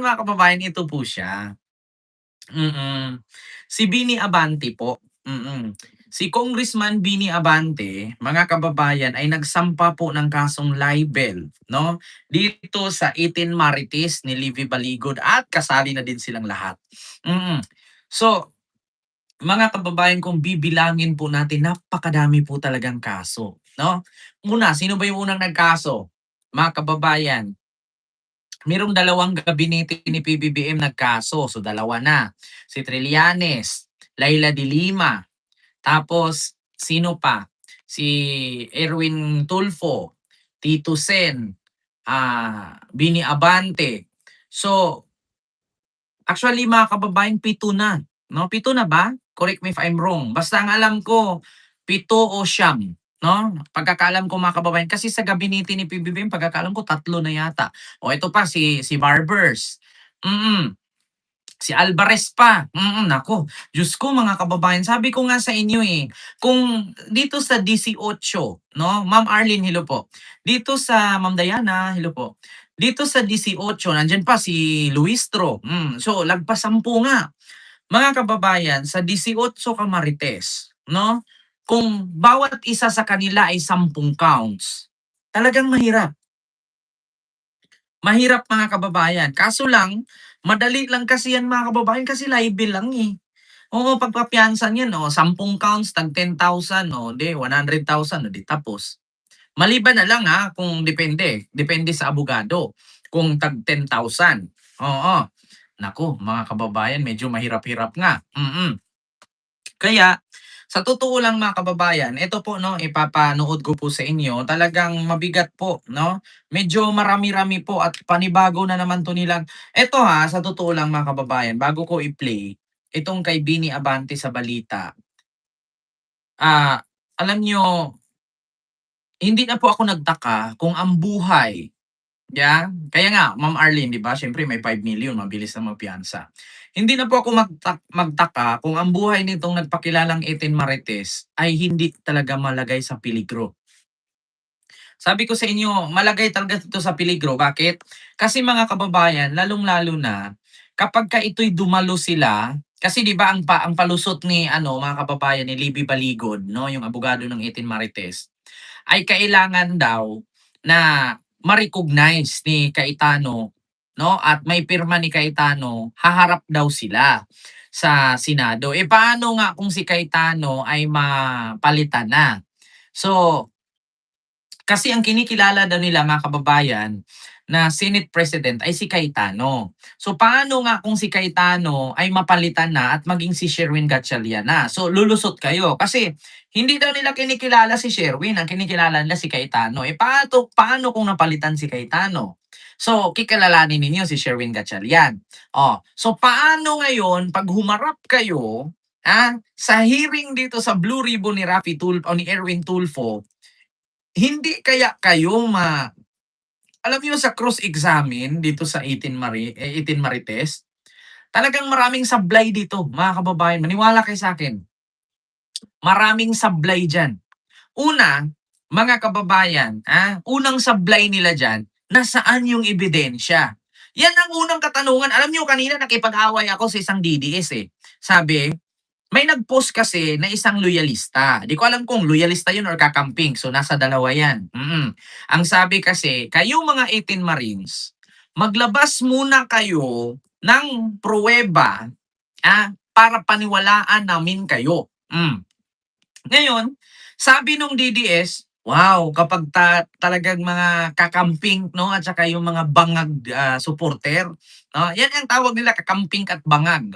mga kababayan, ito po siya. Si Bini Abante po, Si Congressman Bini Abante, mga kababayan, ay nagsampa po ng kasong libel, 'no, dito sa 18 Marites ni Levi Baligod at kasali na din silang lahat. Mm. So, mga kababayan, kung bibilangin po natin, napakadami po talagang kaso, 'no. Una, sino ba yung unang nagkaso? Mga kababayan, merong dalawang gabinete ni PBBM nagkaso, so dalawa na. Si Trillanes, Laila de Lima, tapos sino pa? Si Erwin Tulfo, Tito Sen, Bini Abante. So, actually mga kababayan, 7 na, 'no? 7 na ba? Correct me if I'm wrong. Basta ang alam ko, 7 o 9, 'no? Pagkakaalam ko mga kababayan, kasi sa gabinete ni PBBM pagkakaalam ko 3 na yata. O ito pa si Barbers, mm, si Alvarez pa, naku, Diyos ko mga kababayan, sabi ko nga sa inyo, kung dito sa 18, 'no, Ma'am Arlene, hello po. Dito sa Ma'am Diana, hello po. Dito sa 18 nandiyan pa si Luistro, so lagpas 10 nga. Mga kababayan, sa 18 Camarines, 'no, kung bawat isa sa kanila ay 10 counts, talagang mahirap. Mahirap mga kababayan. Kaso lang, madali lang kasi yan mga kababayan kasi libel lang, Oo, pagpapiyansa niyan, 10 counts tag 10,000, 'di 100,000, di tapos. Maliban na lang, kung depende sa abogado kung tag 10,000, oo. Naku mga kababayan, medyo mahirap-hirap nga, Kaya, sa totoo lang mga kababayan, ito po 'no, ipapanood ko po sa inyo, talagang mabigat po 'no. Medyo marami-rami po at panibago na naman 'to nilang eto, sa totoo lang mga kababayan, bago ko i-play, itong kay Bini Abante sa balita, alam niyo, hindi na po ako nagtaka kung ang buhay, kaya nga Ma'am Arlene, 'di ba, siyempre may 5 million, mabilis na mapiyansa. Hindi na po ako magtaka kung ang buhay nitong nagpakilalang Eten Marites ay hindi talaga malagay sa peligro. Sabi ko sa inyo, malagay talaga ito sa peligro, bakit? Kasi mga kababayan, lalong-lalo na kapagka ito'y dumalo sila, kasi 'di ba ang palusot ni ano, mga kababayan, ni Libby Baligod 'no, yung abogado ng Eten Marites, ay kailangan daw na ma-recognize ni Cayetano, 'no, at may pirma ni Cayetano, haharap daw sila sa Senado. Eh, paano nga kung si Cayetano ay mapalitan na? So, kasi ang kinikilala daw nila mga kababayan na Senate President ay si Cayetano. So paano nga kung si Cayetano ay mapalitan na at maging si Sherwin Gatchalian na? So lulusot kayo kasi hindi daw nila kinikilala si Sherwin, ang kinikilala nila si Cayetano. Eh paano kung napalitan si Cayetano? So kikilalanin ninyo si Sherwin Gatchalian. Oh, so paano ngayon pag humarap kayo sa hearing dito sa Blue Ribbon ni Raffy Tulfo o ni Erwin Tulfo, hindi kaya kayo alam niyo sa cross-examine dito sa 18 Marites, talagang maraming sablay dito mga kababayan, maniwala kayo sa'kin, maraming sablay diyan. Una, mga kababayan, unang sablay nila diyan, nasaan yung ebidensya? Yan ang unang katanungan. Alam niyo kanina nakipag-away ako sa isang DDS, Sabi, may nag-post kasi na isang loyalista. Di ko alam kung loyalista yun or kakamping. So, nasa dalawa yan. Ang sabi kasi, kayo mga 18 Marines, maglabas muna kayo ng pruweba para paniwalaan namin kayo. Ngayon, sabi nung DDS, wow, kapag talagang mga kakamping, no, at saka yung mga bangag supporter, yan ang tawag nila, kakamping at bangag.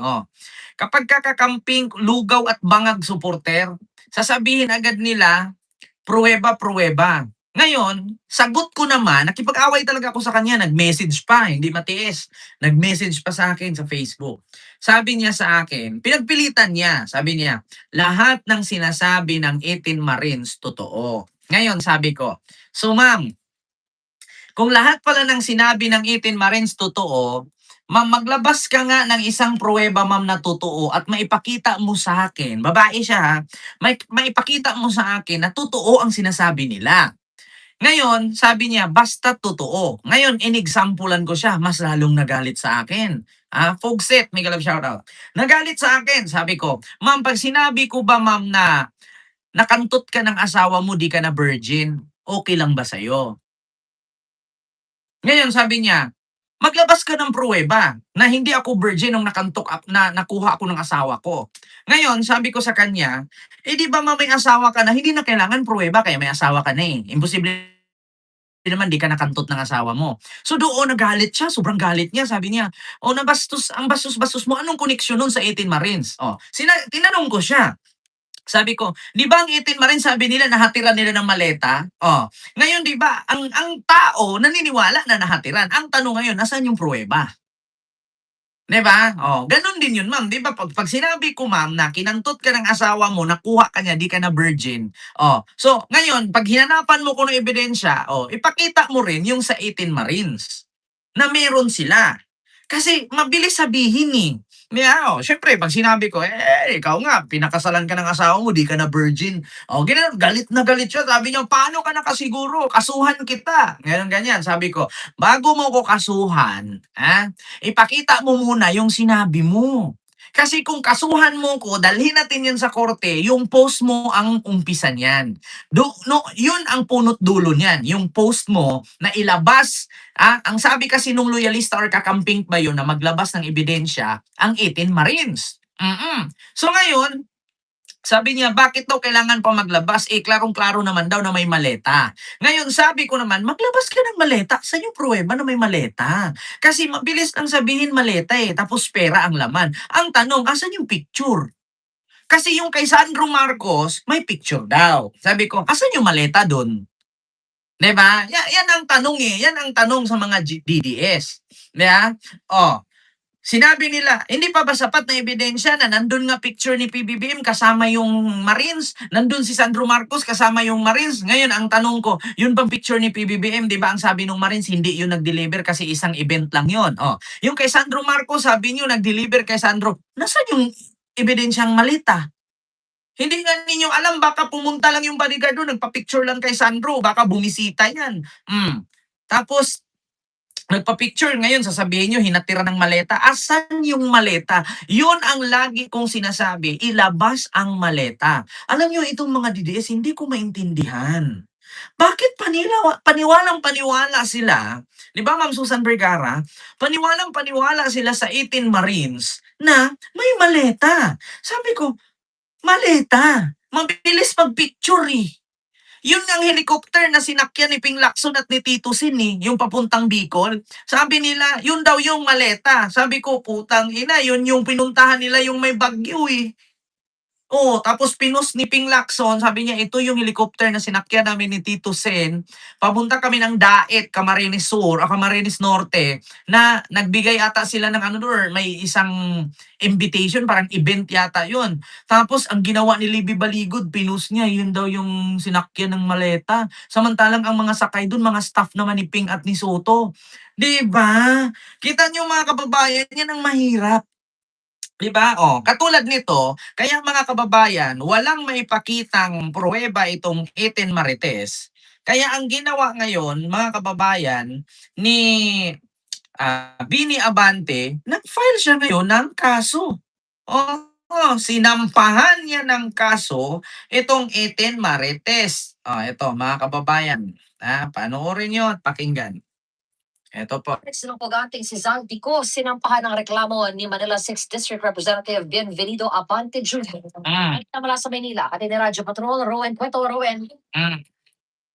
Kapag kakamping, lugaw at bangag supporter, sasabihin agad nila, pruweba, pruweba. Ngayon, sagot ko naman, nakipag-away talaga ako sa kanya, nag-message pa, hindi matiis. Nag-message pa sa akin sa Facebook. Sabi niya sa akin, pinagpilitan niya, sabi niya, lahat ng sinasabi ng 18 Marines totoo. Ngayon, sabi ko, so ma'am, kung lahat pala ng sinabi ng 18 Marines totoo, ma'am, maglabas ka nga ng isang pruweba, ma'am, na totoo at maipakita mo sa akin, babae siya, maipakita mo sa akin na totoo ang sinasabi nila. Ngayon, sabi niya, "Basta totoo." Ngayon, inexample-an ko siya, mas lalong nagalit sa akin. Fogset, mega love shoutout. Nagalit sa akin, sabi ko, "Ma'am, 'pag sinabi ko ba ma'am na nakantot ka ng asawa mo, 'di ka na virgin, okey lang ba sa'yo?" Ngayon sabi niya, "Maglabas ka ng pruweba na hindi ako virgin nung na nakuha ako ng asawa ko." Ngayon sabi ko sa kanya, "Eh, 'di ba ma'am may asawa ka na, hindi na kailangan pruweba kaya may asawa ka na, eh. Imposible naman 'di ka nakantot ng asawa mo." So doon nagalit siya, sobrang galit niya. Sabi niya, "Oh, ang bastos-bastos mo. Anong koneksyon nun sa 18 Marines?" Oh, tinanong ko siya. Sabi ko, "'Di ba ang 18 Marines sabi nila nahatiran nila ng maleta?" Oh, ngayon 'di ba ang tao naniniwala na nahatiran. Ang tanong ngayon, nasaan yung pruweba? 'Di ba? Oh, gano'n din 'yun ma'am, 'di ba 'pag sinabi ko ma'am na kinantot ka ng asawa mo, nakuha ka niya, 'di ka na virgin. Oh, so ngayon 'pag hinanapan mo ko ng ebidensya, oh, ipakita mo rin yung sa 18 Marines na meron sila. Kasi mabilis sabihin, eh. Oh, siyempre 'pag sinabi ko, ikaw nga pinakasalan ka ng asawa mo, 'di ka na virgin." Oh, gano'n, galit na galit siya. Sabi niya, "Paano ka nakasiguro? Kasuhan kita." Gano'n, ganyan. Sabi ko, "Bago mo ko kasuhan, ipakita mo muna yung sinabi mo. Kasi kung kasuhan mo ko, dalhin natin yan sa korte, yung post mo ang umpisa niyan. No, yun ang punot dulo niyan, yung post mo na ilabas. Ang sabi kasi nung loyalista or kakamping ba yun na maglabas ng ebidensya, ang 18 Marines. So ngayon, sabi niya, bakit daw kailangan pa maglabas? Eh, klarong-klaro naman daw na may maleta. Ngayon, sabi ko naman, maglabas ka ng maleta. Saan yung pruweba na may maleta? Kasi mabilis lang sabihin maleta eh, tapos pera ang laman. Ang tanong, asan yung picture? Kasi yung kay Sandro Marcos, may picture daw. Sabi ko, asan yung maleta doon? 'Di ba? Yan ang tanong eh. Yan ang tanong sa mga DDS. 'Di ba? Oh, sinabi nila, hindi pa ba sapat na ebidensya na nandun nga picture ni PBBM kasama yung Marines, nandun si Sandro Marcos kasama yung Marines. Ngayon, ang tanong ko, yun bang picture ni PBBM, di ba ang sabi ng Marines, hindi yun nag-deliver kasi isang event lang yun. Oh, yung kay Sandro Marcos, sabi niyo nag-deliver kay Sandro. Nasaan yung ebidensyang malita? Hindi nga ninyo alam, baka pumunta lang yung bodyguard doon, nagpa-picture lang kay Sandro, baka bumisita yan. Tapos, nagpa-picture, ngayon sasabihin niyo hinatira ng maleta. Asan yung maleta? Yun ang lagi kong sinasabi, ilabas ang maleta. Alam niyo itong mga DDS hindi ko maintindihan. Bakit paniwalang-paniwala sila, 'di ba Ma'am Susan Vergara, paniwalang-paniwala sila sa 18 Marines na may maleta. Sabi ko, maleta, mabilis mag-picture, eh. Yun ang helicopter na sinakyan ni Ping Lacson at ni Tito Sin, eh, yung papuntang Bicol. Sabi nila, yun daw yung maleta. Sabi ko, putang ina, yun yung pinuntahan nila yung may bagyo, eh. Oo, tapos pinost ni Ping Lacson, sabi niya, "Ito yung helicopter na sinakyan namin ni Tito Sen. Papunta kami ng Daet, Camarines Sur, Camarines Norte, na nagbigay ata sila ng ano dun, may isang invitation, parang event yata yun. Tapos ang ginawa ni Libby Baligod, pinost niya, yun daw yung sinakyan ng maleta. Samantalang ang mga sakay dun, mga staff naman ni Ping at ni Soto. 'Di ba? Kita niyo mga kababayan, yan ang mahirap. 'Di ba? Oh, katulad nito, kaya mga kababayan, walang maipakitang pruweba itong Eten Marites. Kaya ang ginawa ngayon, mga kababayan, ni Bini Abante, nag-file siya ngayon ng kaso. Oo, sinampahan niya ng kaso itong Eten Marites. Ito mga kababayan, panoorin niyo at pakinggan. Ito po. Sinumpagante si Zaldico, sinampahan ng reklamo ni Manila 6th District Representative Bienvenido Abante Jr. Mm, At mula sa Maynila, Katini Radyo Patrol, Rowan Cueto, Rowan. mm,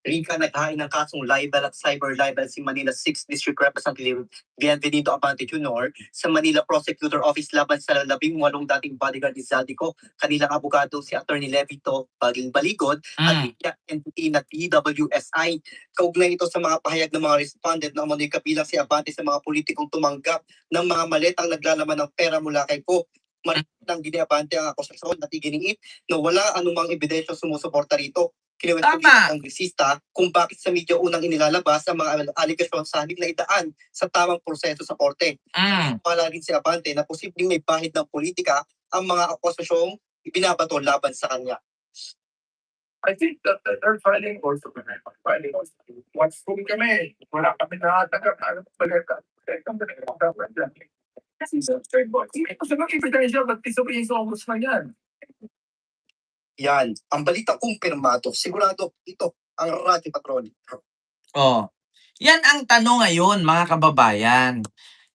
Rika naghain ng kasong libel at cyber libel si Manila 6th District Representative Bienvenido Abante Jr. sa Manila Prosecutor Office laban sa 18 dating bodyguard ni Zaldico, kanilang abogado si Attorney Levito Baging Baligod at mm. entity na PWSI. Kaugnay ito sa mga pahayag ng mga respondent na umano'y kabilang si Abante sa mga politikong tumanggap ng mga maletang naglalaman ng pera mula kay Pope. Nang giniabante ang akusasyon at iginiit na wala anumang ebidensya sumusuporta rito. Kinuwestiyon Tama. ng kongresista kung bakit sa media unang inilalabas ang mga aligasyon sa halip na idaan sa tamang proseso sa korte. Wala rin si Abante na posibleng may bahid ng politika ang mga akusasyong ibinabato laban sa kanya. I think that they're filing also filing also. Once kung kami, wala kami nakatanggap na ano balita. Kasi sa third boy, kasi mag ebidensya, mag-disobey sa ombudsman yan. Yan, ang balita kumpirmado. Sigurado ito ang Radyo Patrol. Oh, yan ang tanong ngayon mga kababayan.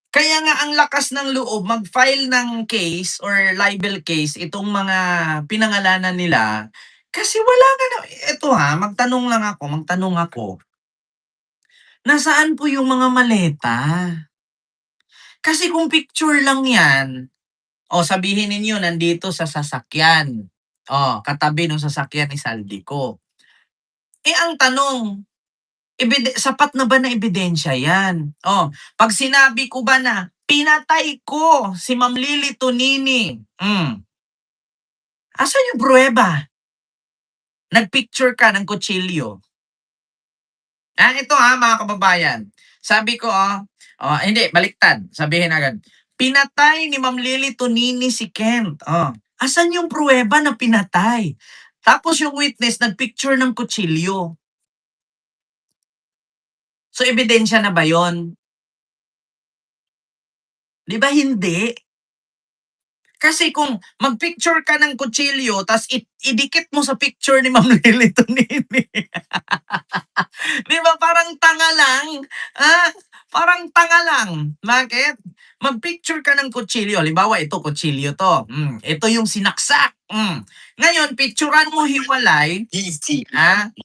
Kaya nga ang lakas ng loob mag-file ng case or libel case itong mga pinangalanan nila kasi wala nga na, eto ha, magtanong ako. Nasaan po yung mga maleta? Kasi kung picture lang yan, o sabihin ninyo nandito sa sasakyan. O, katabi ng sasakyan ni Saldico. Ang tanong, sapat na ba na ebidensya yan? Pag sinabi ko ba na, pinatay ko si Ma'am Lily Tonini. Asan yung pruweba? Nagpicture ka ng kutsilyo. Ito mga kababayan. Sabi ko, hindi, baliktad. Sabihin agad, pinatay ni Ma'am Lily Tonini si Kent. Asan yung pruweba na pinatay? Tapos yung witness nagpicture ng kutsilyo. So, ebidensya na ba yon? Di ba hindi? Kasi kung mag-picture ka ng kutsilyo, tas idikit mo sa picture ni Ma'am Lily Tonini. Di ba parang tanga lang? Parang tanga lang. Bakit? Mag-picture ka ng kutsilyo. Halimbawa, ito kutsilyo to. Ito yung sinaksak. Ngayon, picturean mo hiwalay. Easy.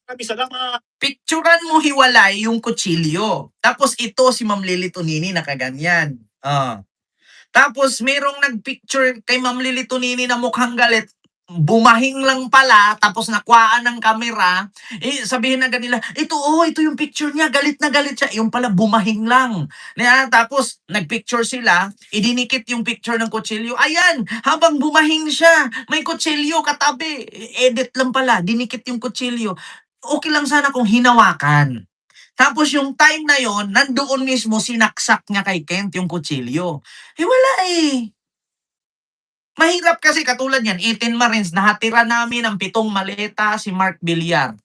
Sabi salamat. Picturean mo hiwalay yung kutsilyo. Tapos ito si Ma'am Lily Tonini nakaganyan. Tapos merong nagpicture kay Ma'am Lily Tonini na mukhang galit. Bumahing lang pala, tapos nakuhaan ng kamera, sabihin na ganila, ito yung picture niya, galit na galit siya. Yung pala, bumahing lang. Tapos, nagpicture sila, idinikit yung picture ng kutsilyo. Ayan, habang bumahing siya, may kutsilyo katabi. Edit lang pala, dinikit yung kutsilyo. Okay lang sana kung hinawakan. Tapos yung time na yon, nandoon mismo sinaksak niya kay Kent yung kutsilyo. Wala eh. Mahirap kasi katulad yan, 18 Marines, nahatira namin ang 7 maleta si Mark Villar.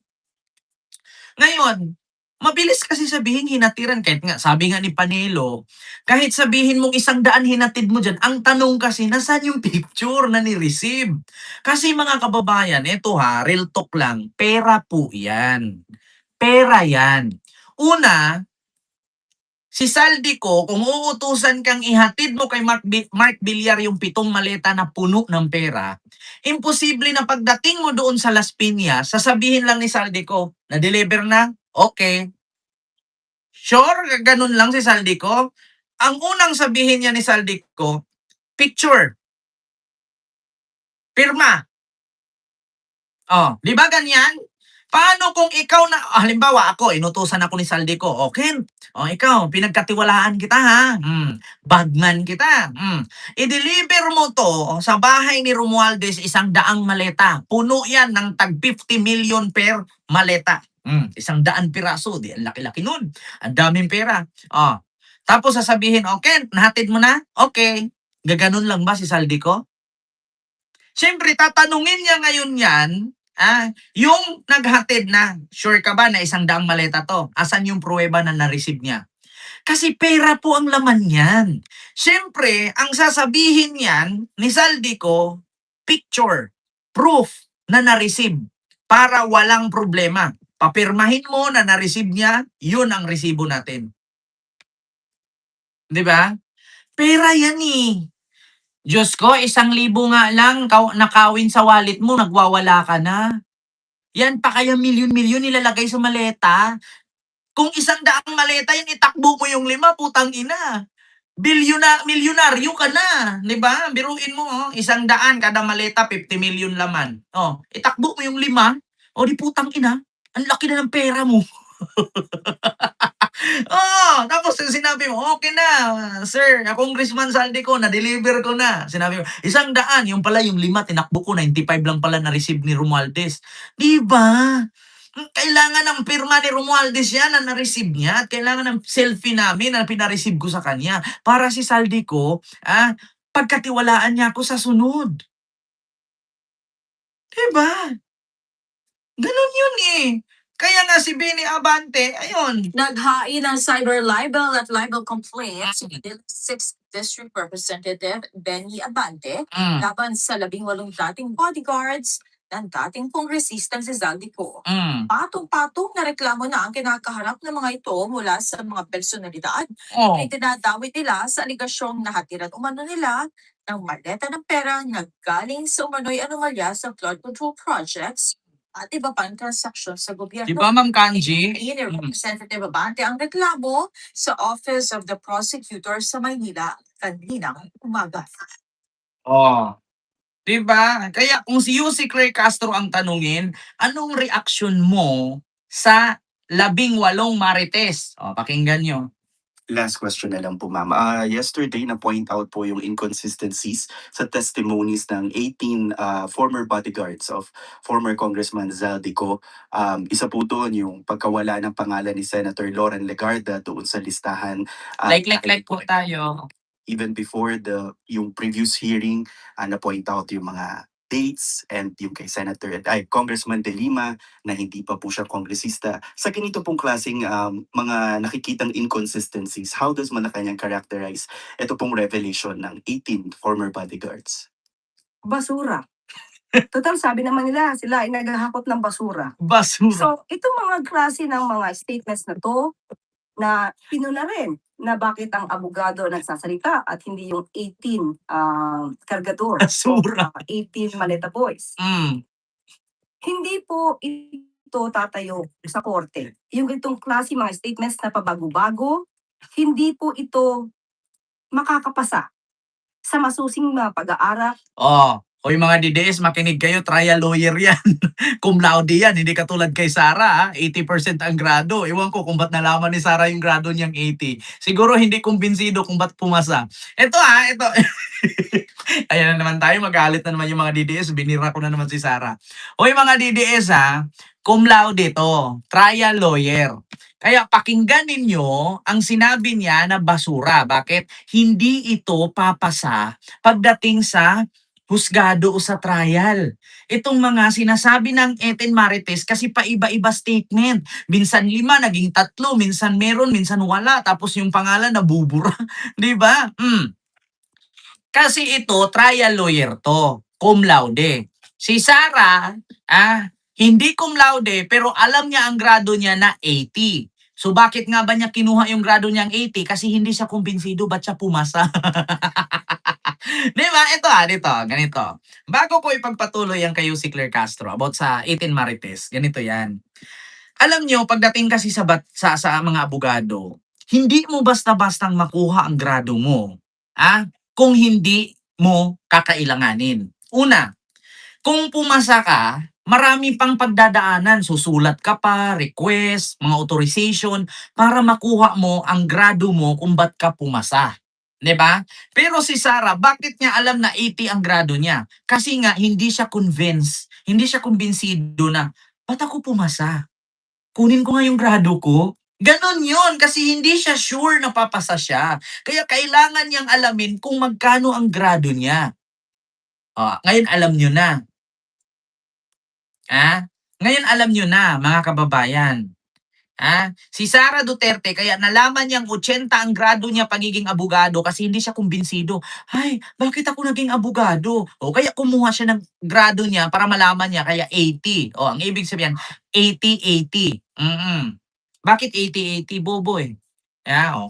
Ngayon, mabilis kasi sabihin hinatiran, kahit nga, sabi nga ni Panelo, kahit sabihin mong 100 hinatid mo dyan, ang tanong kasi, nasaan yung picture na ni-receive? Kasi mga kababayan, eto real talk lang, pera po yan. Pera yan. Una, si Saldico, kung uutusan kang ihatid mo kay Mark Villar yung 7 maleta na puno ng pera, imposible na pagdating mo doon sa Las Piñas, sasabihin lang ni Saldico, na-deliver na? Okay. Sure, ganun lang si Saldico? Ang unang sabihin niya ni Saldico, picture. Pirma. Di ba ganyan? Paano kung ikaw na, halimbawa ako, inutusan ako ni Saldico, okay, ikaw, pinagkatiwalaan kita bagman kita. I-deliver mo to sa bahay ni Romualdez 100 maleta. Puno yan ng tag 50 million per maleta. 100 piraso, di ang laki-laki nun. Ang daming pera. Tapos sasabihin, okay, nahatid mo na? Okay. Gaganon lang ba si Saldico? Siyempre, tatanungin niya ngayon yan, yung naghatid na, sure ka ba na 100 maleta to? Asan yung pruweba na na-receive niya? Kasi pera po ang laman yan. Siyempre, ang sasabihin niyan ni Saldico, picture, proof na na-receive para walang problema. Papirmahin mo na na-receive niya, yun ang resibo natin. Di ba? Pera yan eh. Diyos ko, 1,000 nga lang nakawin sa wallet mo, nagwawala ka na. Yan pa kaya milyon-milyon nilalagay sa maleta. Kung 100 maleta yan, itakbo mo yung 5, putang ina. Milyonaryo ka na. Diba? Biruin mo, 100 kada maleta, 50 million laman. Itakbo mo yung 5, di putang ina, ang laki na ng pera mo. Tapos sinabi mo, okay na, sir, Congressman Saldico, na-deliver ko na. Sinabi mo, 100, yung pala yung 5, tinakbo ko, 95 lang pala na-receive ni Romualdez. Diba? Kailangan ng pirma ni Romualdez yan na na-receive niya at kailangan ng selfie namin na pina-receive ko sa kanya para si Saldico, pagkatiwalaan niya ako sa sunod. Diba? Ganun yun eh. Kaya nga si Benny Abante, ayun. Naghain ng cyber libel at libel complaint si Mm. Manila 6th District Representative Benny Abante Mm. laban sa 18 dating bodyguards ng dating kongresistang si Zaldico. Mm. Patong-patong na reklamo na ang kinakaharap ng mga ito mula sa mga personalidad Oh. na itinadawit nila sa aligasyong nahatiran umano nila ng maleta ng pera na galing sa umano'y anomalya sa flood control projects at iba pang transaksyon sa gobyerno. Di ba, Ma'am Kanji? Ni Representative Abante ang reklamo sa Office of the Prosecutor sa Maynila kaninang umaga. Oh. Di ba? Kaya kung si Yussi Claire Castro ang tanungin, anong reaksyon mo sa 18 marites? O, pakinggan nyo. Last question na lang po, ma'am. Yesterday, na-point out po yung inconsistencies sa testimonies ng 18 former bodyguards of former Congressman Zaldico. Isa po doon yung pagkawala ng pangalan ni Senator Lauren Legarda doon sa listahan. Like po tayo. Even before yung previous hearing, na-point out yung mga dates and yung kay Congressman De Lima na hindi pa po siya kongresista. Sa ganito pong klaseng mga nakikitang inconsistencies, how does Malacanang characterize ito pong revelation ng 18 former bodyguards? Basura. Total, sabi naman nila, sila ay naghahakot ng basura. Basura. So, itong mga klase ng mga statements na to, na pinuna rin na bakit ang abogado nagsasalita at hindi yung 18 kargador Basura. o 18 maleta boys. Mm. Hindi po ito tatayo sa korte. Yung itong klase mga statements na pabago-bago, hindi po ito makakapasa sa masusing mga pag-aaral. Oh, hoy mga DDS, makinig kayo, trial lawyer yan. Cum laude yan, hindi katulad kay Sara, 80% ang grado. Ewan ko kung ba't nalaman ni Sara yung grado niyang 80. Siguro hindi kumbinsido kung ba't pumasa. Ito. Ayan na naman tayo, magalit na naman yung mga DDS, binira ko na naman si Sara. Hoy mga DDS cum laude to, trial lawyer. Kaya pakinggan ninyo ang sinabi niya na basura. Bakit? Hindi ito papasa pagdating sa husgado o sa trial. Itong mga sinasabi ng 18 marites kasi paiba-iba statement. Minsan 5, naging 3, minsan meron, minsan wala. Tapos yung pangalan nabubura. Di ba? Kasi ito, trial lawyer to. Cum laude. Si Sara, hindi cum laude, pero alam niya ang grado niya na 80. So bakit nga ba niya kinuha yung grado niyang 80? Kasi hindi siya kumbinsido, ba't siya pumasa? Di ba? Ito dito, ganito. Bago ko ipagpatuloy ang kay Yussi Claire Castro about sa 18 marites, ganito yan. Alam nyo, pagdating kasi sa mga abogado, hindi mo basta-bastang makuha ang grado mo. Kung hindi mo kakailanganin. Una, kung pumasa ka, marami pang pagdadaanan. Susulat ka pa, request, mga authorization, para makuha mo ang grado mo kung ba't ka pumasa. Diba? Pero si Sara, bakit niya alam na 80 ang grado niya? Kasi nga, hindi siya convinced, hindi siya kumbinsido na, ba't ako pumasa? Kunin ko nga yung grado ko. Ganon yun, kasi hindi siya sure na papasa siya. Kaya kailangan niyang alamin kung magkano ang grado niya. Ngayon alam niyo na. Ngayon alam niyo na, mga kababayan. Si Sara Duterte, kaya nalaman niyang 80 ang grado niya pagiging abogado kasi hindi siya kumbinsido. Ay, bakit ako naging abogado? O kaya kumuha siya ng grado niya para malaman niya, kaya 80. Ang ibig sabihin, 80-80. Bakit 80-80, Boboy?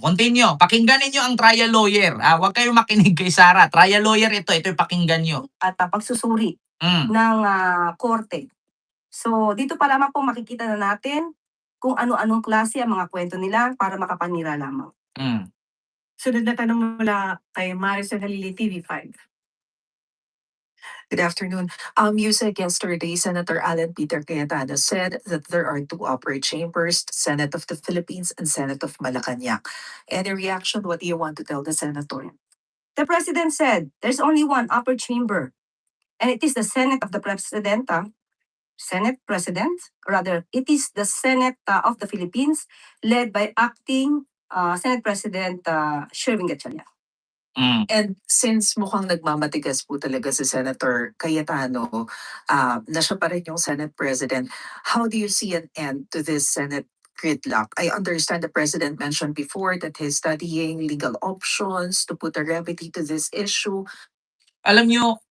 Continue. Pakinggan ninyo ang trial lawyer. Huwag kayong makinig kay Sara. Trial lawyer ito yung pakinggan nyo. At pagsusuri Mm. ng korte. So, dito pa lamang po makikita na natin kung ano-anong klase ang mga kwento nila para makapanira lamang. Mm. Sunod na tanong mula kay Maricel Halili, TV5. Good afternoon. Yusek, yesterday, Senator Alan Peter Cayetano said that there are 2 upper chambers, Senate of the Philippines and Senate of Malacanang. Any reaction? What do you want to tell the senator? The president said there's only one upper chamber, and it is the Senate of the President, it is the Senate of the Philippines led by acting Senate President Sherwin Gatchalian. And since mukhang nagmamatigas po talaga si Senator Cayetano, na siya pa rin yung Senate President, how do you see an end to this Senate gridlock? I understand the President mentioned before that he's studying legal options to put a remedy to this issue. Alam niyo,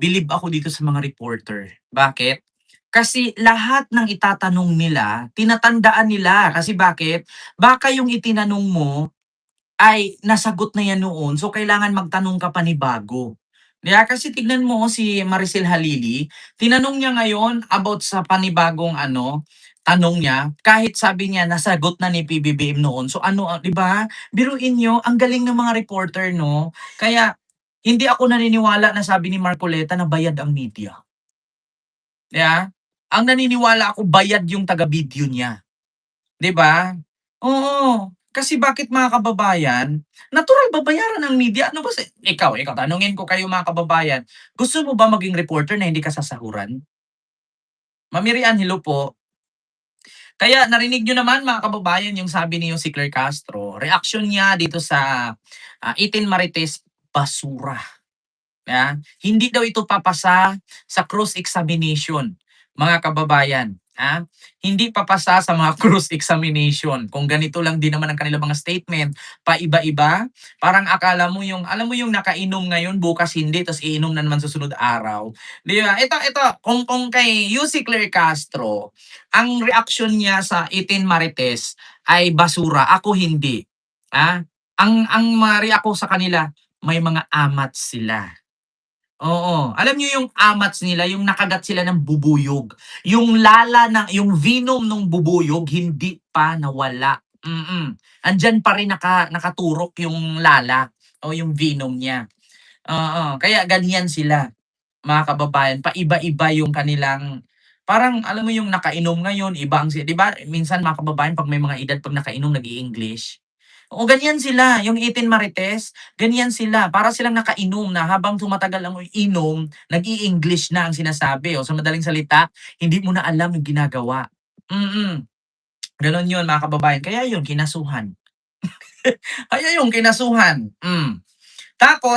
bilib ako dito sa mga reporter. Bakit? Kasi lahat ng itatanong nila, tinatandaan nila. Kasi bakit? Baka yung itinanong mo ay nasagot na yan noon, so kailangan magtanong ka panibago. Kasi tignan mo si Maricel Halili, tinanong niya ngayon about sa panibagong tanong niya, kahit sabi niya nasagot na ni PBBM noon. So 'di ba? Biruin niyo, ang galing ng mga reporter, no? Kaya hindi ako naniniwala na sabi ni Marcoleta na bayad ang media. Ang naniniwala ako bayad yung taga-video niya. 'Di ba? Oo. Kasi bakit mga kababayan, natural babayaran ng media. Ano ba ikaw, tanungin ko kayo mga kababayan, gusto mo ba maging reporter na hindi ka sasahuran? Mamirian, hello po. Kaya narinig nyo naman mga kababayan yung sabi ni si Claire Castro, reaksyon niya dito sa 18 Marites, basura. Hindi daw ito papasa sa cross-examination, mga kababayan. Hindi papasa sa mga cross-examination. Kung ganito lang din naman ang kanilang mga statement, paiba-iba, parang akala mo alam mo yung nakainom ngayon, bukas hindi, tapos iinom na naman susunod araw. Di ba? Ito, kung kay UC Claire Castro, ang reaction niya sa 18 Marites ay basura, ako hindi. Ang mari ako sa kanila, may mga amat sila. Oo, alam niyo yung amats nila, yung nakagat sila ng bubuyog. Yung yung venom ng bubuyog hindi pa nawala. Andiyan pa rin nakaturok yung lala o yung venom niya. Oo, kaya ganyan sila, mga kababayan. Paiba-iba yung kanilang parang alam mo yung nakainom ngayon, iba ang 'di ba? Minsan mga kababayan pag may mga edad pag nakainom nag-i-English. Oo, ganyan sila, yung 18 Marites, ganyan sila. Para silang nakainom na habang tumatagal ang inom, nag-i-English na ang sinasabi. O sa madaling salita, hindi mo na alam yung ginagawa. Ganon yun mga kababayan. Kaya yun, kinasuhan. Tapos,